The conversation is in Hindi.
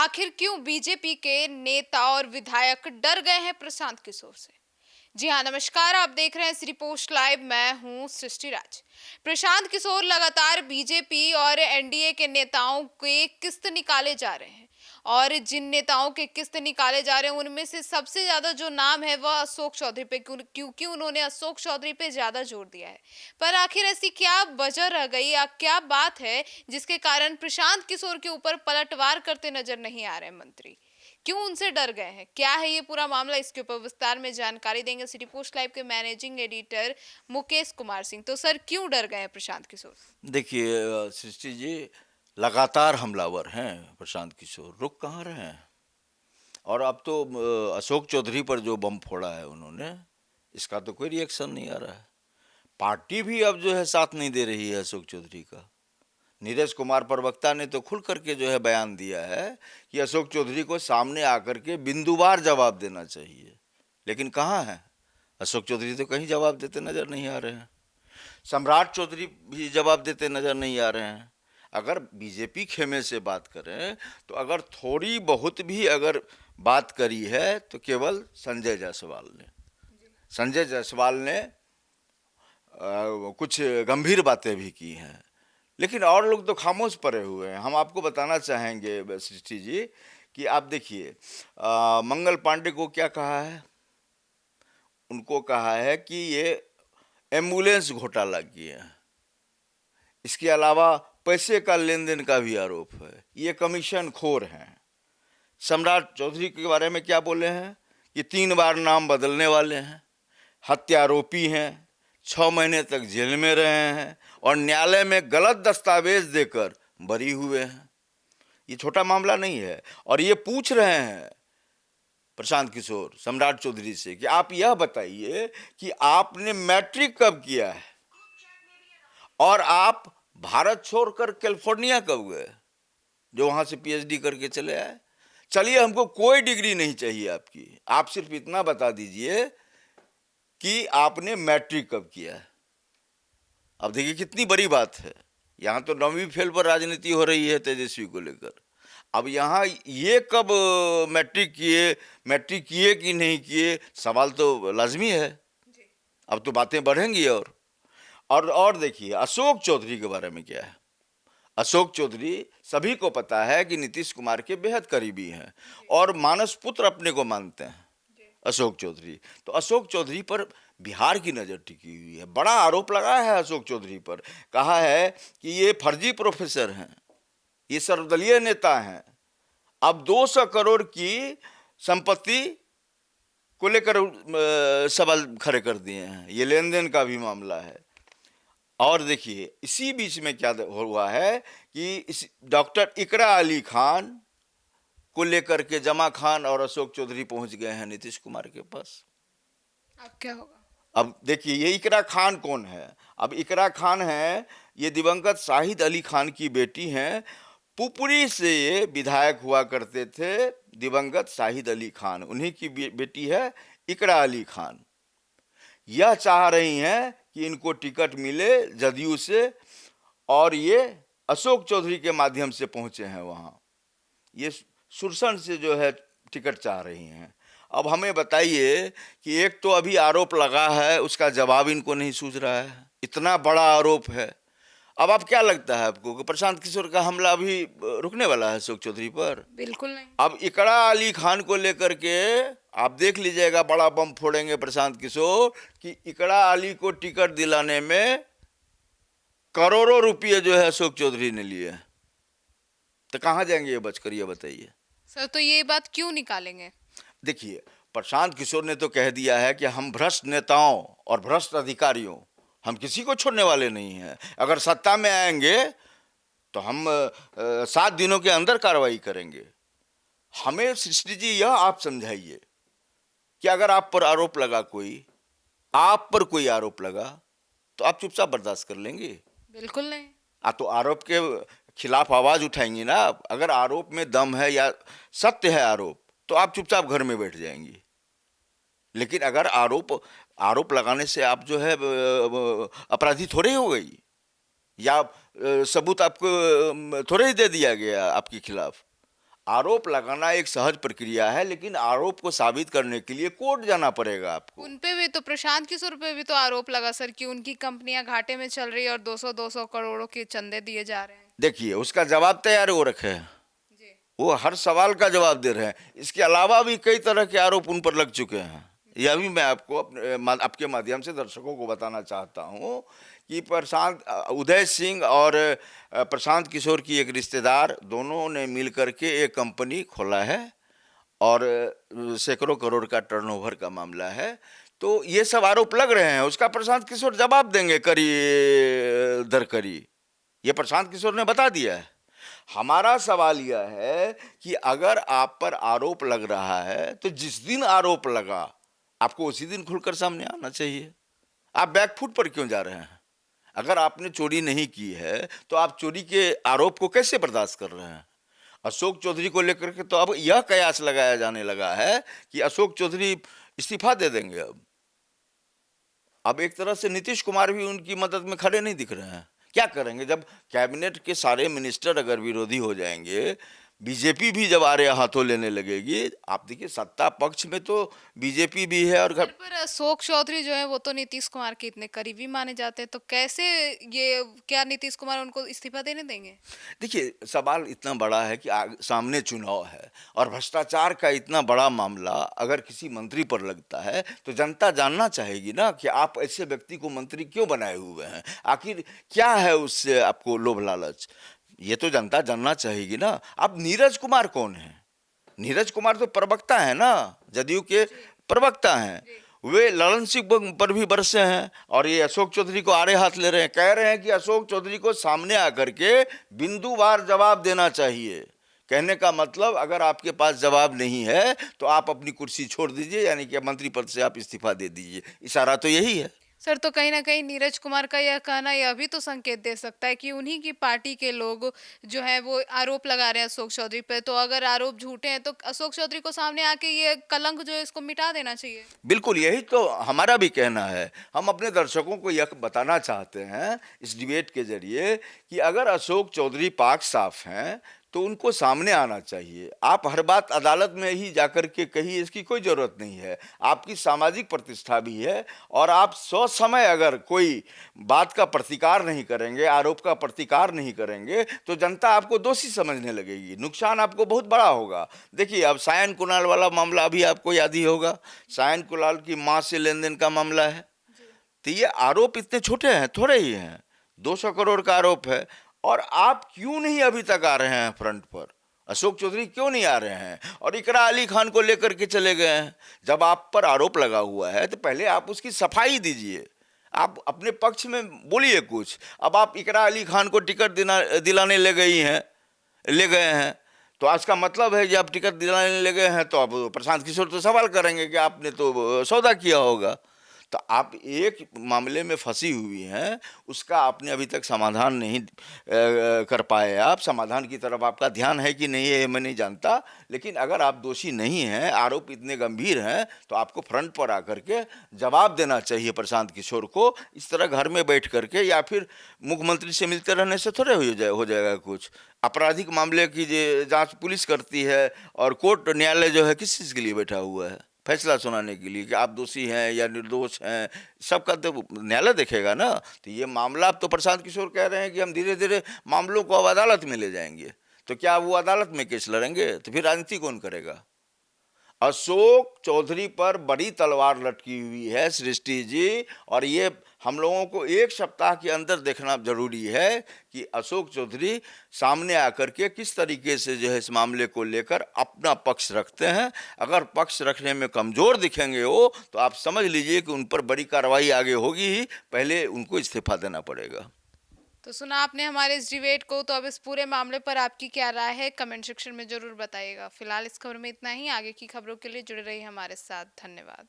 आखिर क्यों बीजेपी के नेता और विधायक डर गए हैं प्रशांत किशोर से? जी हाँ, नमस्कार। आप देख रहे हैं श्री पोस्ट लाइव। मैं हूँ सृष्टि राज। प्रशांत किशोर लगातार बीजेपी और एनडीए के नेताओं के किस्त निकाले जा रहे हैं और जिन नेताओं के किस्त निकाले जा रहे हैं उनमें से सबसे ज्यादा जो नाम है वह अशोक चौधरी पे, क्योंकि उन्होंने अशोक चौधरी पे ज्यादा जोर दिया है। पर आखिर ऐसी क्या वजह रह गई या क्या बात है जिसके कारण प्रशांत किशोर के ऊपर पलटवार करते नजर नहीं आ रहे मंत्री? क्यों उनसे डर गए हैं? क्या है ये पूरा मामला? इसके ऊपर विस्तार में जानकारी देंगे सिटी पोस्ट लाइव के मैनेजिंग एडिटर मुकेश कुमार सिंह। तो सर, क्यों डर गए हैं प्रशांत किशोर? देखिए सृष्टि जी, लगातार हमलावर हैं प्रशांत किशोर, रुक कहाँ रहे हैं। और अब तो अशोक चौधरी पर जो बम फोड़ा है उन्होंने, इसका तो कोई रिएक्शन नहीं आ रहा है। पार्टी भी अब जो है साथ नहीं दे रही है अशोक चौधरी का। नीरज कुमार प्रवक्ता ने तो खुल करके जो है बयान दिया है कि अशोक चौधरी को सामने आकर के बिंदुवार जवाब देना चाहिए, लेकिन कहाँ है अशोक चौधरी? तो कहीं जवाब देते नजर नहीं आ रहे हैं। सम्राट चौधरी भी जवाब देते नजर नहीं आ रहे हैं। अगर बीजेपी खेमे से बात करें तो अगर थोड़ी बहुत भी अगर बात करी है तो केवल संजय जायसवाल ने। संजय जायसवाल ने कुछ गंभीर बातें भी की हैं, लेकिन और लोग तो खामोश पड़े हुए हैं। हम आपको बताना चाहेंगे सृष्टि जी कि आप देखिए, मंगल पांडे को क्या कहा है? उनको कहा है कि ये एम्बुलेंस घोटाला किया है। इसके अलावा पैसे का लेन देन का भी आरोप है, ये कमीशन खोर हैं। सम्राट चौधरी के बारे में क्या बोले हैं कि 3 बार नाम बदलने वाले हैं, हत्यारोपी हैं, 6 महीने तक जेल में रहे हैं और न्यायालय में गलत दस्तावेज देकर बरी हुए हैं। ये छोटा मामला नहीं है। और ये पूछ रहे हैं प्रशांत किशोर सम्राट चौधरी से कि आप यह बताइए कि आपने मैट्रिक कब किया है और आप भारत छोड़कर कैलिफोर्निया कब गए, जो वहां से पीएचडी करके चले आए। चलिए, हमको कोई डिग्री नहीं चाहिए आपकी, आप सिर्फ इतना बता दीजिए कि आपने मैट्रिक कब किया है। अब देखिए कितनी बड़ी बात है। यहाँ तो 9वीं फेल पर राजनीति हो रही है तेजस्वी को लेकर। अब यहाँ ये कब मैट्रिक किए कि नहीं किए, सवाल तो लाजमी है। अब तो बातें बढ़ेंगी। और देखिए अशोक चौधरी के बारे में क्या है। अशोक चौधरी सभी को पता है कि नीतीश कुमार के बेहद करीबी हैं और मानस पुत्र अपने को मानते हैं अशोक चौधरी। तो अशोक चौधरी पर बिहार की नज़र टिकी हुई है। बड़ा आरोप लगाया है अशोक चौधरी पर, कहा है कि ये फर्जी प्रोफेसर हैं, ये सर्वदलीय नेता हैं। अब 200 करोड़ की संपत्ति को लेकर सवाल खड़े कर दिए हैं। ये लेन देन का भी मामला है। और देखिए इसी बीच में क्या हुआ है कि इस डॉक्टर इकरा अली खान को लेकर के जमा खान और अशोक चौधरी पहुंच गए हैं नीतीश कुमार के पास। अब क्या होगा? अब देखिए ये इकरा खान कौन है। अब इकरा खान है, ये दिवंगत शाहिद अली खान की बेटी हैं। पुपरी से ये विधायक हुआ करते थे दिवंगत शाहिद अली खान, उन्हीं की बेटी है इकरा अली खान। यह चाह रही हैं कि इनको टिकट मिले जदयू से और ये अशोक चौधरी के माध्यम से पहुंचे हैं वहां। ये सुरसन से जो है टिकट चाह रही हैं। अब हमें बताइए कि एक तो अभी आरोप लगा है, उसका जवाब इनको नहीं सूझ रहा है। इतना बड़ा आरोप है। अब आप क्या लगता है आपको कि प्रशांत किशोर का हमला अभी रुकने वाला है अशोक चौधरी पर? बिल्कुल नहीं। अब इकरा अली खान को लेकर के आप देख लीजिएगा, बड़ा बम फोड़ेंगे प्रशांत किशोर कि इकरा अली को टिकट दिलाने में करोड़ों रुपये जो है अशोक चौधरी ने लिए। तो कहाँ जाएंगे ये बचकर, ये बताइए सर, तो ये बात क्यों निकालेंगे? देखिए प्रशांत किशोर ने तो कह दिया है कि हम भ्रष्ट नेताओं और भ्रष्ट अधिकारियों, हम किसी को छोड़ने वाले नहीं हैं। अगर सत्ता में आएंगे तो हम 7 दिनों के अंदर कार्रवाई करेंगे। हमें सृष्टि जी यह आप समझाइए कि अगर आप पर आरोप लगा, आप पर कोई आरोप लगा तो आप चुपचाप बर्दाश्त कर लेंगे? बिल्कुल नहीं। तो आरोप के खिलाफ आवाज उठाएंगी ना। अगर आरोप में दम है या सत्य है आरोप, तो आप चुपचाप घर में बैठ जाएंगी। लेकिन अगर आरोप लगाने से आप जो है अपराधी थोड़े हो गई, या सबूत आपको थोड़े ही दे दिया गया आपके खिलाफ। आरोप लगाना एक सहज प्रक्रिया है, लेकिन आरोप को साबित करने के लिए कोर्ट जाना पड़ेगा आपको। उन पे भी तो, प्रशांत किशोर पे भी तो आरोप लगा सर कि उनकी कंपनियां घाटे में चल रही है और 200-200 करोड़ों के चंदे दिए जा रहे हैं। देखिए, उसका जवाब तैयार हो रखे हैं, जी वो हर सवाल का जवाब दे रहे हैं। इसके अलावा भी कई तरह के आरोप उन पर लग चुके हैं। यह भी मैं आपको आपके माध्यम से दर्शकों को बताना चाहता हूँ कि उदय सिंह और प्रशांत किशोर की एक रिश्तेदार दोनों ने मिल करके एक कंपनी खोला है और सैकड़ों करोड़ का टर्नओवर का मामला है। तो ये सब आरोप लग रहे हैं, उसका प्रशांत किशोर जवाब देंगे करी दर करी। ये प्रशांत किशोर ने बता दिया है। हमारा सवाल यह है कि अगर आप पर आरोप लग रहा है तो जिस दिन आरोप लगा आपको उसी दिन खुलकर सामने आना चाहिए। आप बैकफुट पर क्यों जा रहे हैं? अगर आपने चोरी नहीं की है तो आप चोरी के आरोप को कैसे बर्दाश्त कर रहे हैं? अशोक चौधरी को लेकर के तो अब यह कयास लगाया जाने लगा है कि अशोक चौधरी इस्तीफा दे देंगे। अब एक तरह से नीतीश कुमार भी उनकी मदद में खड़े नहीं दिख रहे हैं। क्या करेंगे जब कैबिनेट के सारे मिनिस्टर अगर विरोधी हो जाएंगे, बीजेपी भी जब आरे हाथों लेने लगेगी। आप देखिए, सत्ता पक्ष में तो बीजेपी भी है और सर, पर अशोक चौधरी जो है वो तो नीतीश कुमार के इतने करीबी माने जाते हैं, तो कैसे ये, क्या नीतीश कुमार उनको इस्तीफा देने देंगे? देखिए, सवाल इतना बड़ा है कि सामने चुनाव है और भ्रष्टाचार का इतना बड़ा मामला अगर किसी मंत्री पर लगता है तो जनता जानना चाहेगी ना कि आप ऐसे व्यक्ति को मंत्री क्यों बनाए हुए हैं, आखिर क्या है उससे आपको लोभ लालच। ये तो जनता जानना चाहेगी ना। अब नीरज कुमार कौन है? नीरज कुमार तो प्रवक्ता है ना, जदयू के प्रवक्ता हैं। वे ललन सिंह पर भी बरसे हैं और ये अशोक चौधरी को आड़े हाथ ले रहे हैं। कह रहे हैं कि अशोक चौधरी को सामने आकर के बिंदुवार जवाब देना चाहिए। कहने का मतलब, अगर आपके पास जवाब नहीं है तो आप अपनी कुर्सी छोड़ दीजिए, यानी कि मंत्री पद से आप इस्तीफा दे दीजिए। इशारा तो यही है। सर, तो कहीं ना कहीं नीरज कुमार का यह कहना यह भी तो संकेत दे सकता है कि उन्हीं की पार्टी के लोग जो है वो आरोप लगा रहे हैं अशोक चौधरी पे। तो अगर आरोप झूठे हैं तो अशोक चौधरी को सामने आके ये कलंक जो है इसको मिटा देना चाहिए। बिल्कुल, यही तो हमारा भी कहना है। हम अपने दर्शकों को यह बताना चाहते हैं इस डिबेट के जरिए कि अगर अशोक चौधरी पाक साफ हैं तो उनको सामने आना चाहिए। आप हर बात अदालत में ही जाकर के कहिए, इसकी कोई ज़रूरत नहीं है। आपकी सामाजिक प्रतिष्ठा भी है और आप समय अगर कोई बात का प्रतिकार नहीं करेंगे, आरोप का प्रतिकार नहीं करेंगे तो जनता आपको दोषी समझने लगेगी, नुकसान आपको बहुत बड़ा होगा। देखिए, अब सायन कुणाल वाला मामला अभी आपको याद ही होगा। सायन कुणाल की माँ से लेन देन का मामला है। तो ये आरोप इतने छोटे हैं, थोड़े ही हैं, 200 करोड़ का आरोप है। और आप क्यों नहीं अभी तक आ रहे हैं फ्रंट पर? अशोक चौधरी क्यों नहीं आ रहे हैं? और इकरा अली खान को लेकर के चले गए हैं। जब आप पर आरोप लगा हुआ है तो पहले आप उसकी सफाई दीजिए, आप अपने पक्ष में बोलिए कुछ। अब आप इकरा अली खान को टिकट दिलाने ले गए हैं तो आज का मतलब है कि आप टिकट दिलाने ले गए हैं तो अब प्रशांत किशोर तो सवाल करेंगे कि आपने तो सौदा किया होगा। तो आप एक मामले में फंसी हुई हैं, उसका आपने अभी तक समाधान नहीं कर पाए। आप समाधान की तरफ आपका ध्यान है कि नहीं है मैं नहीं जानता, लेकिन अगर आप दोषी नहीं हैं, आरोप इतने गंभीर हैं तो आपको फ्रंट पर आकर के जवाब देना चाहिए प्रशांत किशोर को। इस तरह घर में बैठ करके या फिर मुख्यमंत्री से मिलते रहने से थोड़े हो जाएगा कुछ। आपराधिक मामले की जांच पुलिस करती है और कोर्ट न्यायालय जो है किस चीज़ के लिए बैठा हुआ है? फैसला सुनाने के लिए कि आप दोषी हैं या निर्दोष हैं, सबका तो न्यायालय देखेगा ना। तो ये मामला, अब तो प्रशांत किशोर कह रहे हैं कि हम धीरे धीरे मामलों को अब अदालत में ले जाएंगे। तो क्या वो अदालत में केस लड़ेंगे? तो फिर राजनीति कौन करेगा? अशोक चौधरी पर बड़ी तलवार लटकी हुई है सृष्टि जी, और ये हम लोगों को एक सप्ताह के अंदर देखना जरूरी है कि अशोक चौधरी सामने आकर के किस तरीके से जो है इस मामले को लेकर अपना पक्ष रखते हैं। अगर पक्ष रखने में कमज़ोर दिखेंगे वो, तो आप समझ लीजिए कि उन पर बड़ी कार्रवाई आगे होगी ही, पहले उनको इस्तीफा देना पड़ेगा। तो सुना आपने हमारे इस डिबेट को, तो अब इस पूरे मामले पर आपकी क्या राय है कमेंट सेक्शन में जरूर बताइएगा। फिलहाल इस खबर में इतना ही। आगे की खबरों के लिए जुड़े रहिए हमारे साथ। धन्यवाद।